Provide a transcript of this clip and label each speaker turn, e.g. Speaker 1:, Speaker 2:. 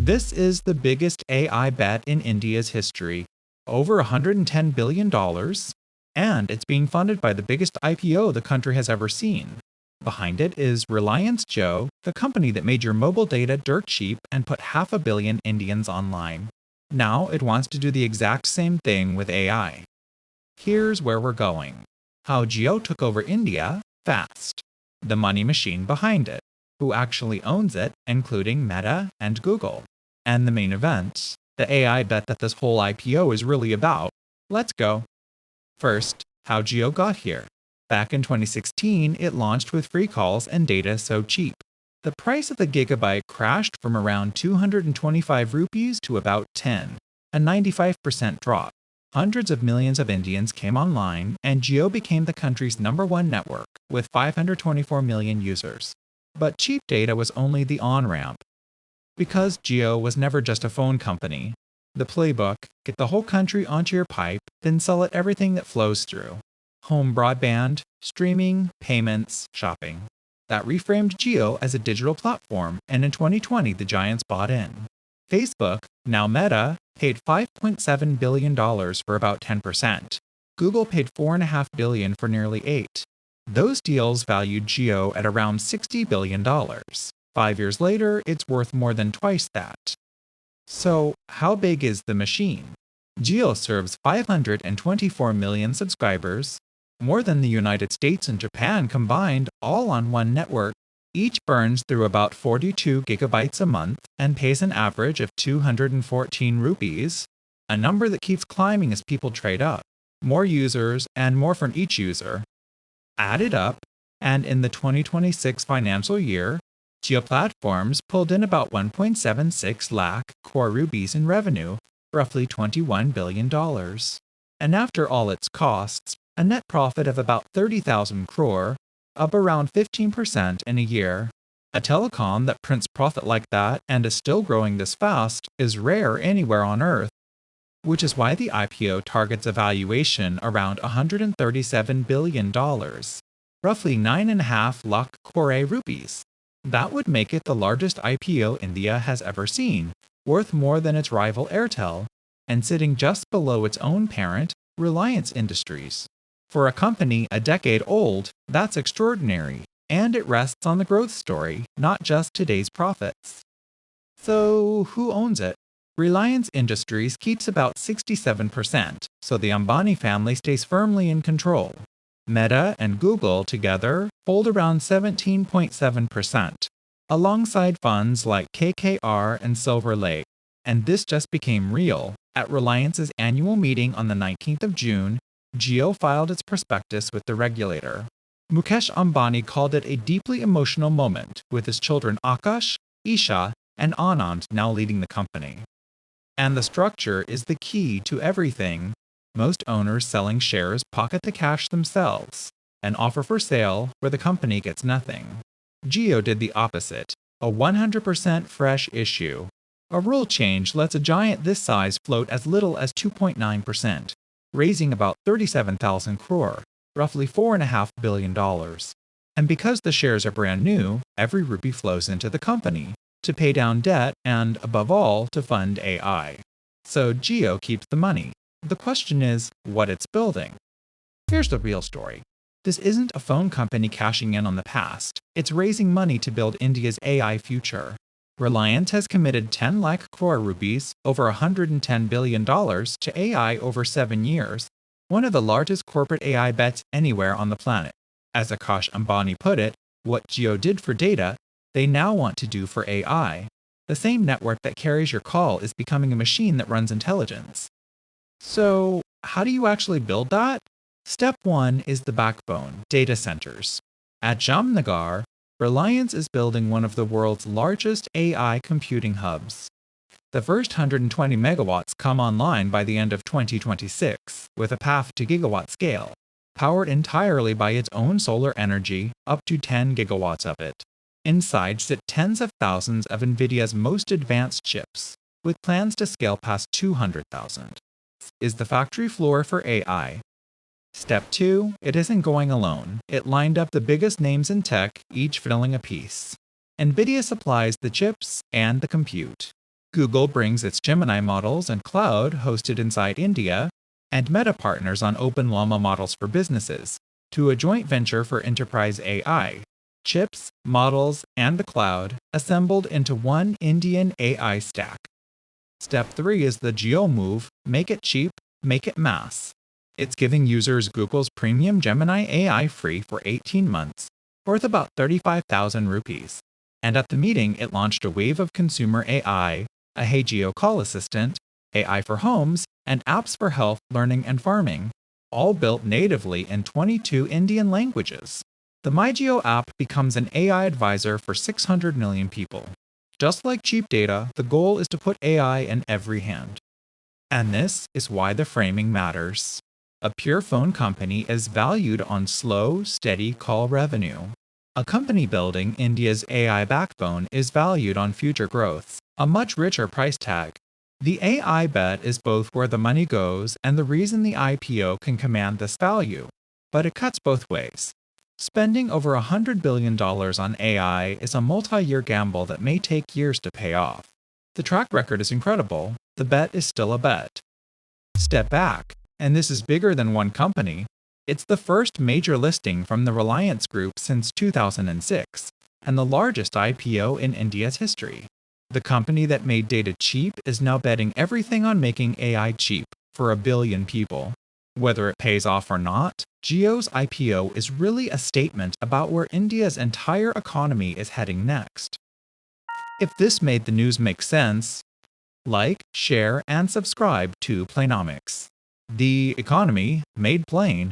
Speaker 1: This is the biggest AI bet in India's history, over $110 billion, and it's being funded by the biggest IPO the country has ever seen. Behind it is Reliance Jio, the company that made your mobile data dirt cheap and put 500 million Indians online. Now it wants to do the exact same thing with AI. Here's where we're going. How Jio took over India fast. The money machine behind it. Who actually owns it, including Meta and Google. And the main event, the AI bet that this whole IPO is really about. Let's go. First, how Jio got here. Back in 2016, it launched with free calls and data so cheap. The price of the gigabyte crashed from around 225 rupees to about 10, a 95% drop. Hundreds of millions of Indians came online, and Jio became the country's #1 network, with 524 million users. But cheap data was only the on-ramp. Because Jio was never just a phone company, the playbook, get the whole country onto your pipe, then sell it everything that flows through. Home broadband, streaming, payments, shopping. That reframed Jio as a digital platform, and in 2020 the giants bought in. Facebook, now Meta, paid $5.7 billion for about 10%. Google paid $4.5 billion for nearly $8 billion. Those deals valued Jio at around $60 billion. 5 years later, it's worth more than twice that. So, how big is the machine? Jio serves 524 million subscribers, more than the United States and Japan combined, all on one network. Each burns through about 42 gigabytes a month and pays an average of 214 rupees, a number that keeps climbing as people trade up. More users and more from each user. Add it up, and in the 2026 financial year, Jio Platforms pulled in about 1.76 lakh crore rupees in revenue, roughly $21 billion. And after all its costs, a net profit of about 30,000 crore, up around 15% in a year. A telecom that prints profit like that and is still growing this fast is rare anywhere on Earth, which is why the IPO targets a valuation around $137 billion, roughly 9.5 lakh crore rupees. That would make it the largest IPO India has ever seen, worth more than its rival Airtel, and sitting just below its own parent, Reliance Industries. For a company a decade old, that's extraordinary, and it rests on the growth story, not just today's profits. So, who owns it? Reliance Industries keeps about 67%, so the Ambani family stays firmly in control. Meta and Google together hold around 17.7%, alongside funds like KKR and Silver Lake. And this just became real. At Reliance's annual meeting on the 19th of June, Jio filed its prospectus with the regulator. Mukesh Ambani called it a deeply emotional moment, with his children Akash, Isha, and Anand now leading the company. And the structure is the key to everything. Most owners selling shares pocket the cash themselves, and offer for sale where the company gets nothing. Jio did the opposite, a 100% fresh issue. A rule change lets a giant this size float as little as 2.9%, raising about 37,000 crore, roughly $4.5 billion. And because the shares are brand new, every rupee flows into the company, to pay down debt and, above all, to fund AI. So Jio keeps the money. The question is, what it's building. Here's the real story. This isn't a phone company cashing in on the past. It's raising money to build India's AI future. Reliance has committed 10 lakh crore rupees, over $110 billion, to AI over 7 years, one of the largest corporate AI bets anywhere on the planet. As Akash Ambani put it, what Jio did for data, they now want to do for AI. The same network that carries your call is becoming a machine that runs intelligence. So, how do you actually build that? Step 1 is the backbone, data centers. At Jamnagar, Reliance is building one of the world's largest AI computing hubs. The first 120 megawatts come online by the end of 2026, with a path to gigawatt scale, powered entirely by its own solar energy, up to 10 gigawatts of it. Inside sit tens of thousands of NVIDIA's most advanced chips, with plans to scale past 200,000. Is the factory floor for AI. Step 2, it isn't going alone. It lined up the biggest names in tech, each filling a piece. NVIDIA supplies the chips and the compute. Google brings its Gemini models and cloud hosted inside India, and Meta partners on Open Llama models for businesses to a joint venture for enterprise AI. Chips, models, and the cloud assembled into one Indian AI stack. Step 3 is the Jio move: make it cheap, make it mass. It's giving users Google's premium Gemini AI free for 18 months, worth about 35,000 rupees. And at the meeting, it launched a wave of consumer AI, a Hey Jio call assistant, AI for homes, and apps for health, learning, and farming, all built natively in 22 Indian languages. The MyJio app becomes an AI advisor for 600 million people. Just like cheap data, the goal is to put AI in every hand. And this is why the framing matters. A pure phone company is valued on slow, steady call revenue. A company building India's AI backbone is valued on future growth, a much richer price tag. The AI bet is both where the money goes and the reason the IPO can command this value. But it cuts both ways. Spending over $100 billion on AI is a multi-year gamble that may take years to pay off. The track record is incredible. The bet is still a bet. Step back, and this is bigger than one company. It's the first major listing from the Reliance Group since 2006, and the largest IPO in India's history. The company that made data cheap is now betting everything on making AI cheap for a billion people. Whether it pays off or not, Jio's IPO is really a statement about where India's entire economy is heading next. If this made the news make sense, like, share, and subscribe to Plainomics. The economy made plain.